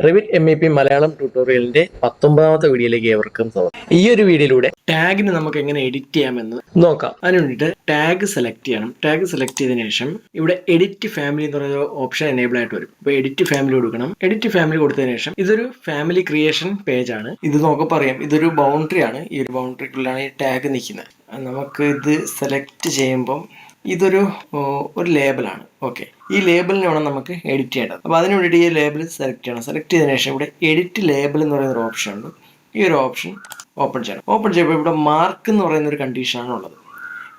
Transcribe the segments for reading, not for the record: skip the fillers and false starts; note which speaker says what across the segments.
Speaker 1: Revit MEP Malayalam ട്യൂട്ടോറിയലിന്റെ 19ാമത്തെ വീഡിയോയിലേക്ക് ഏവർക്കും സ്വാഗതം. ഈ ഒരു വീഡിയോയിലൂടെ ടാഗിന് നമുക്ക് എങ്ങനെ എഡിറ്റ് ചെയ്യാമെന്ന് നോക്കാം. അതിന് വേണ്ടിയിട്ട് ടാഗ് സെലക്ട് ചെയ്യണം. ടാഗ് സെലക്ട് ചെയ്തതിനു ശേഷം ഇവിടെ എഡിറ്റ് ഫാമിലി എന്ന് പറയുന്ന ഓപ്ഷൻ എനേബിൾ ആയിട്ട് വരും. ഇപ്പോൾ എഡിറ്റ് ഫാമിലി കൊടുക്കണം. എഡിറ്റ് ഫാമിലി കൊടുത്തതിനു ശേഷം ഇതൊരു ഫാമിലി ക്രിയേഷൻ പേജ് ആണ്. ഇത് നമുക്ക് പറയാം, ഇതൊരു ബൗണ്ടറി ആണ്. ഈ ഒരു ബൗണ്ടറിക്കുള്ളിലാണ് ഈ ടാഗ് നിൽക്കുന്നത്. നമുക്ക് ഇത് സെലക്ട് ചെയ്യുമ്പം ഇതൊരു ലേബലാണ്. ഓക്കെ, ഈ ലേബലിനെ വേണം നമുക്ക് എഡിറ്റ് ചെയ്യേണ്ടത്. അപ്പോൾ അതിന് വേണ്ടിയിട്ട് ഈ ലേബിൾ സെലക്ട് ചെയ്യണം. സെലക്ട് ചെയ്തതിനു ശേഷം ഇവിടെ എഡിറ്റ് ലേബിൾ എന്ന് പറയുന്ന ഒരു ഓപ്ഷൻ ഉണ്ട്. ഈ ഒരു ഓപ്ഷൻ ഓപ്പൺ ചെയ്യണം. ഓപ്പൺ ചെയ്യുമ്പോൾ ഇവിടെ മാർക്ക് എന്ന് പറയുന്ന ഒരു കണ്ടീഷനാണ് ഉള്ളത്.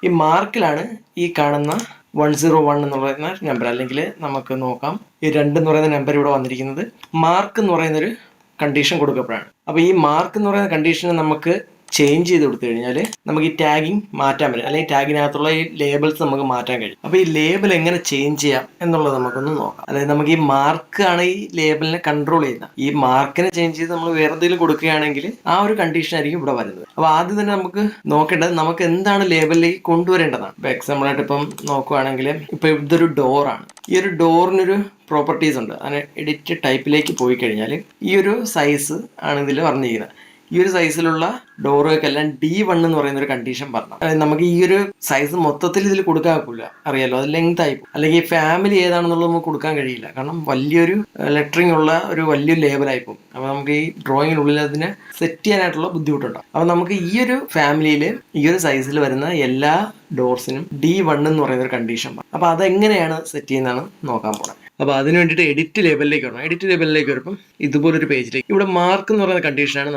Speaker 1: ഈ മാർക്കിലാണ് ഈ കാണുന്ന 101 എന്ന് പറയുന്ന നമ്പർ, അല്ലെങ്കിൽ നമുക്ക് നോക്കാം ഈ 2 എന്ന് പറയുന്ന നമ്പർ ഇവിടെ വന്നിരിക്കുന്നത് മാർക്ക് എന്ന് പറയുന്നൊരു കണ്ടീഷൻ കൊടുക്കപ്പോഴാണ്. അപ്പോൾ ഈ മാർക്ക് എന്ന് പറയുന്ന കണ്ടീഷന് നമുക്ക് ചേഞ്ച് ചെയ്ത് കൊടുത്തു കഴിഞ്ഞാൽ നമുക്ക് ഈ ടാഗിങ് മാറ്റാൻ പറ്റും, അല്ലെങ്കിൽ ടാഗിനകത്തുള്ള ഈ ലേബിൾസ് നമുക്ക് മാറ്റാൻ കഴിയും. അപ്പോൾ ഈ ലേബിൾ എങ്ങനെ ചേഞ്ച് ചെയ്യാം എന്നുള്ളത് നമുക്കൊന്ന് നോക്കാം. അതായത് നമുക്ക് ഈ മാർക്കാണ് ഈ ലേബിളിനെ കൺട്രോൾ ചെയ്യുന്നത്. ഈ മാർക്കിനെ ചേഞ്ച് ചെയ്ത് നമ്മൾ വേറെ എന്തെങ്കിലും കൊടുക്കുകയാണെങ്കിൽ ആ ഒരു കണ്ടീഷൻ ആയിരിക്കും ഇവിടെ വരുന്നത്. അപ്പോൾ ആദ്യം തന്നെ നമുക്ക് നോക്കേണ്ടത് നമുക്ക് എന്താണ് ലേബലിലേക്ക് കൊണ്ടുവരേണ്ടതാണ്. ഇപ്പോൾ എക്സാമ്പിൾ ആയിട്ട് ഇപ്പം നോക്കുകയാണെങ്കിൽ ഇപ്പോൾ ഇതൊരു ഡോറാണ്. ഈ ഒരു ഡോറിനൊരു പ്രോപ്പർട്ടീസ് ഉണ്ട്. അതിന് എഡിറ്റ് ടൈപ്പിലേക്ക് പോയി കഴിഞ്ഞാൽ ഈ ഒരു സൈസ് ആണ് ഇതിൽ പറഞ്ഞിരിക്കുന്നത്. ഈ ഒരു സൈസിലുള്ള ഡോറുകൾക്കെല്ലാം D1 എന്ന് പറയുന്ന ഒരു കണ്ടീഷൻ പറഞ്ഞു. അതായത് നമുക്ക് ഈ ഒരു സൈസ് മൊത്തത്തിൽ ഇതിൽ കൊടുക്കാൻ ഒക്കില്ല, അറിയാലോ, അത് ലെങ്ത് ആയി. അല്ലെങ്കിൽ ഫാമിലി ഏതാണെന്നുള്ളത് നമുക്ക് കൊടുക്കാൻ കഴിയില്ല, കാരണം വലിയൊരു ലെറ്ററിങ് ഉള്ള ഒരു വലിയൊരു ലേബലായി പോകും. അപ്പോൾ നമുക്ക് ഈ ഡ്രോയിങ്ങിനുള്ളിൽ അതിനെ സെറ്റ് ചെയ്യാനായിട്ടുള്ള ബുദ്ധിമുട്ടുണ്ടാവും. അപ്പോൾ നമുക്ക് ഈ ഒരു ഫാമിലിയിൽ ഈ ഒരു സൈസിൽ വരുന്ന എല്ലാ ഡോർസിനും D1 എന്ന് പറയുന്ന ഒരു കണ്ടീഷൻ പറഞ്ഞു. അപ്പോൾ അതെങ്ങനെയാണ് സെറ്റ് ചെയ്യുന്നതാണ് നോക്കാൻ പോകുന്നത്. അപ്പോൾ അതിന് വേണ്ടിയിട്ട് എഡിറ്റ് ലേബലിലേക്ക് വരണം. എഡിറ്റ് ലേബലിലേക്ക് വരുമ്പം ഇതുപോലൊരു പേജിലേക്ക് ഇവിടെ മാർക്ക് എന്ന് പറയുന്ന കണ്ടീഷനാണ്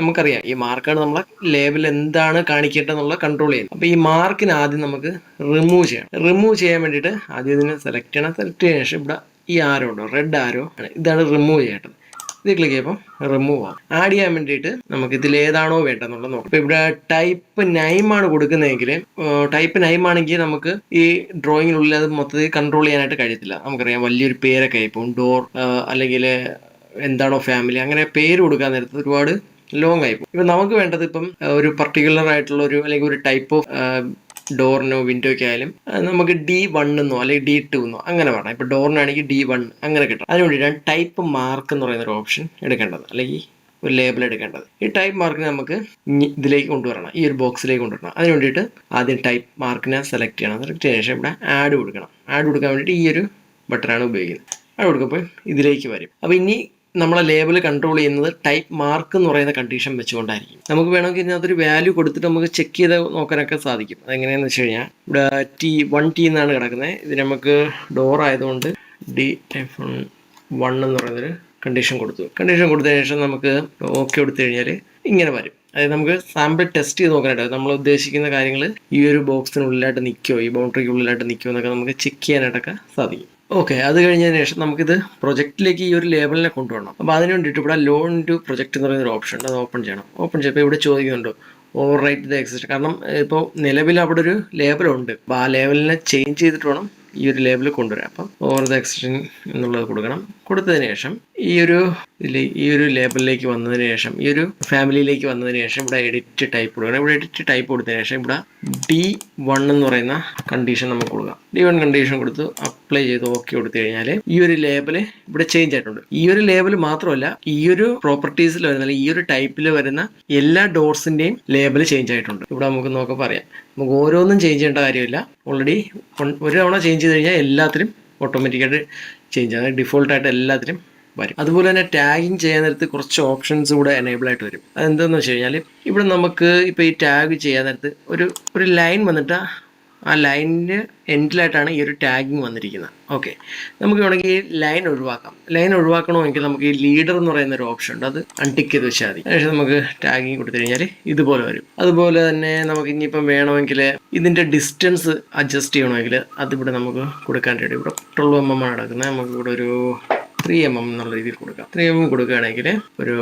Speaker 1: നമുക്കറിയാം. ഈ മാർക്കാണ് നമ്മളെ ലേബിൾ എന്താണ് കാണിക്കേണ്ടതെന്നുള്ള കൺട്രോൾ ചെയ്യുന്നത്. അപ്പോൾ ഈ മാർക്കിന് ആദ്യം നമുക്ക് റിമൂവ് ചെയ്യണം. റിമൂവ് ചെയ്യാൻ വേണ്ടിയിട്ട് ആദ്യം ഇതിനെ സെലക്ട് ചെയ്യണം. സെലക്ട് ചെയ്തതിനു ശേഷം ഇവിടെ ഈ ആരോ ഉണ്ടോ, റെഡ് ആരോ ആണ്, ഇതാണ് റിമൂവ് ചെയ്യേണ്ടത്. ഇത് ക്ലിക്ക് ചെയ്യുമ്പോൾ റിമൂവ് ആവും. ആഡ് ചെയ്യാൻ വേണ്ടിയിട്ട് നമുക്ക് ഇതിൽ ഏതാണോ വേണ്ടതെന്നുള്ളത് നോക്കാം. ഇപ്പോൾ ഇവിടെ ടൈപ്പ് നൈമാണ് കൊടുക്കുന്നതെങ്കിൽ, ടൈപ്പ് നൈമാണെങ്കിൽ നമുക്ക് ഈ ഡ്രോയിങ്ങിനുള്ളിൽ അത് മൊത്തത്തിൽ കൺട്രോൾ ചെയ്യാനായിട്ട് കഴിയത്തില്ല. നമുക്കറിയാം വലിയൊരു പേരൊക്കെ ആയിപ്പോൾ ഡോർ അല്ലെങ്കിൽ എന്താണോ ഫാമിലി, അങ്ങനെ പേര് കൊടുക്കാൻ നേരത്ത് ഒരുപാട് ലോങ് ആയിപ്പോൾ. ഇപ്പം നമുക്ക് വേണ്ടത് ഇപ്പം ഒരു പർട്ടിക്കുലർ ആയിട്ടുള്ള ഒരു അല്ലെങ്കിൽ ഒരു ടൈപ്പ് ഓഫ് ഡോറിനോ വിൻഡോയ്ക്ക് ആയാലും നമുക്ക് D1 എന്നോ അല്ലെങ്കിൽ D2 എന്നോ അങ്ങനെ വേണം. ഇപ്പോൾ ഡോറിനാണെങ്കിൽ D1 അങ്ങനെ കിട്ടും. അതിന് വേണ്ടിയിട്ടാണ് ടൈപ്പ് മാർക്ക് എന്ന് പറയുന്ന ഒരു ഓപ്ഷൻ എടുക്കേണ്ടത്, അല്ലെങ്കിൽ ഒരു ലേബിൾ എടുക്കേണ്ടത്. ഈ ടൈപ്പ് മാർക്കിനെ നമുക്ക് ഇതിലേക്ക് കൊണ്ടുവരണം, ഈ ഒരു ബോക്സിലേക്ക് കൊണ്ടുവരണം. അതിന് വേണ്ടിയിട്ട് ആദ്യം ടൈപ്പ് മാർക്കിനെ സെലക്ട് ചെയ്യണം. സെലക്ട് ചെയ്ത ശേഷം ഇവിടെ ആഡ് കൊടുക്കണം. ആഡ് കൊടുക്കാൻ വേണ്ടിയിട്ട് ഈ ഒരു ബട്ടണാണ് ഉപയോഗിക്കുന്നത്. ആഡ് കൊടുക്കുമ്പോൾ ഇതിലേക്ക് വരും. അപ്പോൾ ഇനി നമ്മളെ ലേബിൾ കൺട്രോൾ ചെയ്യുന്നത് ടൈപ്പ് മാർക്ക് എന്ന് പറയുന്ന കണ്ടീഷൻ വെച്ചുകൊണ്ടായിരിക്കും. നമുക്ക് വേണമെങ്കിൽ ഇതിനകത്തൊരു വാല്യൂ കൊടുത്തിട്ട് നമുക്ക് ചെക്ക് ചെയ്ത് നോക്കാനൊക്കെ സാധിക്കും. അതെങ്ങനെയാണെന്ന് വെച്ച് കഴിഞ്ഞാൽ ഇവിടെ T1 എന്നാണ് കിടക്കുന്നത്. ഇത് നമുക്ക് ഡോർ ആയതുകൊണ്ട് D1 എന്ന് പറയുന്നൊരു കണ്ടീഷൻ കൊടുത്തു. കണ്ടീഷൻ കൊടുത്തതിന് ശേഷം നമുക്ക് ഓക്കെ കൊടുത്തു കഴിഞ്ഞാൽ ഇങ്ങനെ വരും. അതായത് നമുക്ക് സാമ്പിൾ ടെസ്റ്റ് ചെയ്ത് നോക്കാനായിട്ട് നമ്മൾ ഉദ്ദേശിക്കുന്ന കാര്യങ്ങൾ ഈ ഒരു ബോക്സിനുള്ളിലായിട്ട് നിൽക്കുമോ, ഈ ബൗണ്ടറിക്കുള്ളിലായിട്ട് നിൽക്കുമോ എന്നൊക്കെ നമുക്ക് ചെക്ക് ചെയ്യാനായിട്ടൊക്കെ സാധിക്കും. ഓക്കെ, അത് കഴിഞ്ഞതിന് ശേഷം നമുക്കിത് പ്രൊജക്റ്റിലേക്ക് ഈ ഒരു ലേബലിനെ കൊണ്ടുവരണം. അപ്പോൾ അതിന് വേണ്ടിയിട്ട് ഇവിടെ ലോൺ ടു പ്രൊജക്റ്റ് എന്ന് പറയുന്ന ഒരു ഓപ്ഷൻ ഉണ്ട്. അത് ഓപ്പൺ ചെയ്യണം. ഓപ്പൺ ചെയ്യുമ്പോൾ ഇവിടെ ചോദിക്കുന്നുണ്ട് ഓവർ റൈറ്റ് ദ എക്സിസ്റ്റ്. കാരണം ഇപ്പോൾ നിലവിൽ അവിടെ ഒരു ലേബലുണ്ട്. അപ്പോൾ ആ ലേബലിനെ ചേഞ്ച് ചെയ്തിട്ട് വേണം ഈ ഒരു ലേബിൾ കൊണ്ടുവരാം. അപ്പം ഓവർ ദ എക്സ്റ്റൻ എന്നുള്ളത് കൊടുക്കണം. കൊടുത്തതിന് ശേഷം ഈ ഒരു ലേബലിലേക്ക് വന്നതിന് ശേഷം ഈ ഒരു ഫാമിലിയിലേക്ക് വന്നതിന് ശേഷം ഇവിടെ എഡിറ്റ് ടൈപ്പ് കൊടുക്കണം. ഇവിടെ എഡിറ്റ് ടൈപ്പ് കൊടുത്തതിന് ശേഷം ഇവിടെ D1 എന്ന് പറയുന്ന കണ്ടീഷൻ നമുക്ക് കൊടുക്കാം. D1 കണ്ടീഷൻ കൊടുത്ത് അപ്ലൈ ചെയ്ത് ഓക്കെ കൊടുത്തു കഴിഞ്ഞാൽ ഈ ഒരു ലേബൽ ഇവിടെ ചേഞ്ച് ആയിട്ടുണ്ട്. ഈ ഒരു ലേബൽ മാത്രമല്ല, ഈ ഒരു പ്രോപ്പർട്ടീസിൽ വരുന്ന അല്ലെങ്കിൽ ഈ ഒരു ടൈപ്പിൽ വരുന്ന എല്ലാ ഡോർസിൻ്റെയും ലേബൽ ചേഞ്ച് ആയിട്ടുണ്ട്. ഇവിടെ നമുക്ക് നോക്കാം പറയാം. നമുക്ക് ഓരോന്നും ചേഞ്ച് ചെയ്യേണ്ട കാര്യമില്ല. ഓൾറെഡി ഒരു തവണ ചേഞ്ച് ചെയ്ത് കഴിഞ്ഞാൽ എല്ലാത്തിലും ഓട്ടോമാറ്റിക്കായിട്ട് ചേഞ്ച് ആണ്, ഡിഫോൾട്ടായിട്ട് എല്ലാത്തിലും വരും. അതുപോലെ തന്നെ ടാഗിങ് ചെയ്യാൻ നേരത്ത് കുറച്ച് ഓപ്ഷൻസ് കൂടെ എനേബിൾ ആയിട്ട് വരും. അതെന്താണെന്ന് വെച്ച് കഴിഞ്ഞാൽ ഇവിടെ നമുക്ക് ഇപ്പോൾ ഈ ടാഗ് ചെയ്യാൻ നേരത്ത് ഒരു ലൈൻ വന്നിട്ട് ആ ലൈനിൻ്റെ എൻഡിലായിട്ടാണ് ഈ ഒരു ടാഗിങ് വന്നിരിക്കുന്നത്. ഓക്കെ, നമുക്ക് വേണമെങ്കിൽ ലൈൻ ഒഴിവാക്കാം. ലൈൻ ഒഴിവാക്കണമെങ്കിൽ നമുക്ക് ഈ ലീഡർ എന്ന് പറയുന്ന ഒരു ഓപ്ഷൻ ഉണ്ട്, അത് അൺടിക്ക് ചെയ്ത് വെച്ചാൽ മതി. അതിനുശേഷം നമുക്ക് ടാഗിങ് കൊടുത്തു കഴിഞ്ഞാൽ ഇതുപോലെ വരും. അതുപോലെ തന്നെ നമുക്ക് ഇനിയിപ്പം വേണമെങ്കിൽ ഇതിൻ്റെ ഡിസ്റ്റൻസ് അഡ്ജസ്റ്റ് ചെയ്യണമെങ്കിൽ അതിവിടെ നമുക്ക് കൊടുക്കാനായിട്ട് ഇവിടെ 12 mm ആണ് നടക്കുന്നത്. നമുക്ക് ഇവിടെ ഒരു 3 mm എന്നുള്ള രീതിയിൽ കൊടുക്കാം. 3 mm കൊടുക്കുകയാണെങ്കിൽ ഒരു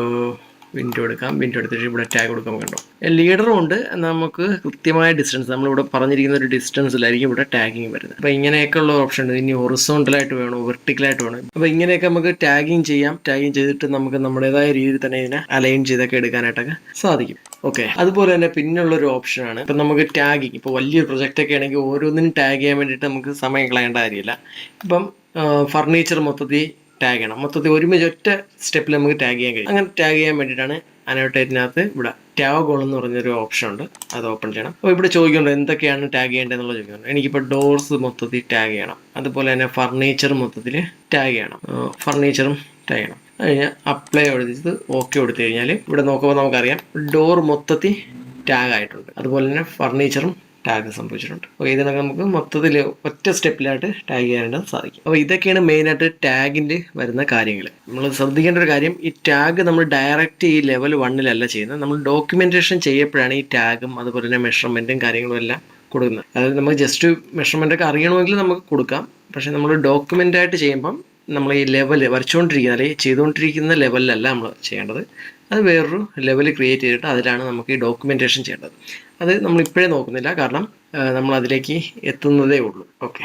Speaker 1: വിൻഡോ എടുക്കാം. വിൻഡോ എടുത്തിട്ട് ഇവിടെ ടാഗ് കൊടുക്കാൻ കണ്ടോ, ലീഡറും ഉണ്ട്. നമുക്ക് കൃത്യമായ ഡിസ്റ്റൻസ് നമ്മളിവിടെ പറഞ്ഞിരിക്കുന്ന ഒരു ഡിസ്റ്റൻസിലായിരിക്കും ഇവിടെ ടാഗിങ് വരുന്നത്. അപ്പോൾ ഇങ്ങനെയൊക്കെ ഉള്ള ഓപ്ഷൻ ഉണ്ട്. ഇനി ഹൊറിസോണ്ടലായിട്ട് വേണോ, വെർട്ടിക്കലായിട്ട് വേണോ, അപ്പോൾ ഇങ്ങനെയൊക്കെ നമുക്ക് ടാഗിങ് ചെയ്യാം. ടാഗിങ് ചെയ്തിട്ട് നമുക്ക് നമ്മുടേതായ രീതിയിൽ തന്നെ ഇതിനെ അലൈൻ ചെയ്തൊക്കെ എടുക്കാനായിട്ടൊക്കെ സാധിക്കും. ഓക്കെ, അതുപോലെ തന്നെ പിന്നുള്ളൊരു ഓപ്ഷനാണ് ഇപ്പം നമുക്ക് ടാഗിങ്. ഇപ്പോൾ വലിയൊരു പ്രൊജക്റ്റൊക്കെ ആണെങ്കിൽ ഓരോന്നിനും ടാഗ് ചെയ്യാൻ വേണ്ടിയിട്ട് നമുക്ക് സമയം കളയേണ്ട കാര്യമില്ല. ഇപ്പം ഫർണിച്ചർ മൊത്തത്തിൽ ടാഗ് ചെയ്യണം. മൊത്തത്തിൽ ഒരുമിച്ച് ഒറ്റ സ്റ്റെപ്പിൽ നമുക്ക് ടാഗ് ചെയ്യാൻ കഴിയും. അങ്ങനെ ടാഗ് ചെയ്യാൻ വേണ്ടിയിട്ടാണ് അനോട്ടേറ്റിനകത്ത് ഇവിടെ ടാഗ് ഓൾ എന്ന് പറഞ്ഞൊരു ഓപ്ഷൻ ഉണ്ട്, അത് ഓപ്പൺ ചെയ്യണം. അപ്പോൾ ഇവിടെ ചോദിക്കുന്നുണ്ട് എന്തൊക്കെയാണ് ടാഗ് ചെയ്യേണ്ടതെന്നുള്ള ചോദിക്കുന്നുണ്ട്. എനിക്കിപ്പോൾ ഡോർസ് മൊത്തത്തിൽ ടാഗ് ചെയ്യണം, അതുപോലെ തന്നെ ഫർണിച്ചർ മൊത്തത്തിൽ ടാഗ് ചെയ്യണം, ഫർണിച്ചറും ടാഗ് ചെയ്യണം. അത് കഴിഞ്ഞാൽ അപ്ലൈ കൊടുത്തിട്ട് ഓക്കെ കൊടുത്തു കഴിഞ്ഞാൽ ഇവിടെ നോക്കുമ്പോൾ നമുക്കറിയാം ഡോർ മൊത്തത്തിൽ ടാഗ് ആയിട്ടുണ്ട്, അതുപോലെ തന്നെ ഫർണിച്ചറും ടാഗ് സംഭവിച്ചിട്ടുണ്ട്. അപ്പോൾ ഇതിനൊക്കെ നമുക്ക് മൊത്തത്തിൽ ഒറ്റ സ്റ്റെപ്പിലായിട്ട് ടാഗ് ചെയ്യാനായിട്ട് സാധിക്കും. അപ്പോൾ ഇതൊക്കെയാണ് മെയിനായിട്ട് ടാഗിൻ്റെ വരുന്ന കാര്യങ്ങൾ. നമ്മൾ ശ്രദ്ധിക്കേണ്ട ഒരു കാര്യം, ഈ ടാഗ് നമ്മൾ ഡയറക്റ്റ് ഈ ലെവൽ 1-ലല്ല ചെയ്യുന്നത്. നമ്മൾ ഡോക്യുമെൻറ്റേഷൻ ചെയ്യപ്പോഴാണ് ഈ ടാഗും അതുപോലെ തന്നെ മെഷർമെൻറ്റും കാര്യങ്ങളും എല്ലാം കൊടുക്കുന്നത്. അതായത് നമുക്ക് ജസ്റ്റ് മെഷർമെൻറ്റൊക്കെ അറിയണമെങ്കിൽ നമുക്ക് കൊടുക്കാം. പക്ഷേ നമ്മൾ ഡോക്യുമെൻ്റായിട്ട് ചെയ്യുമ്പം നമ്മൾ ഈ ലെവൽ വരച്ചുകൊണ്ടിരിക്കുന്ന അല്ലെങ്കിൽ ചെയ്തുകൊണ്ടിരിക്കുന്ന ലെവലിലല്ല നമ്മൾ ചെയ്യേണ്ടത്. അത് വേറൊരു ലെവൽ ക്രിയേറ്റ് ചെയ്തിട്ട് അതിലാണ് നമുക്ക് ഈ ഡോക്യുമെൻറ്റേഷൻ ചെയ്യേണ്ടത്. അത് നമ്മൾ ഇപ്പോഴേ നോക്കുന്നില്ല, കാരണം നമ്മൾ അതിലേക്ക് എത്തുന്നതേ ഉള്ളൂ. ഓക്കെ.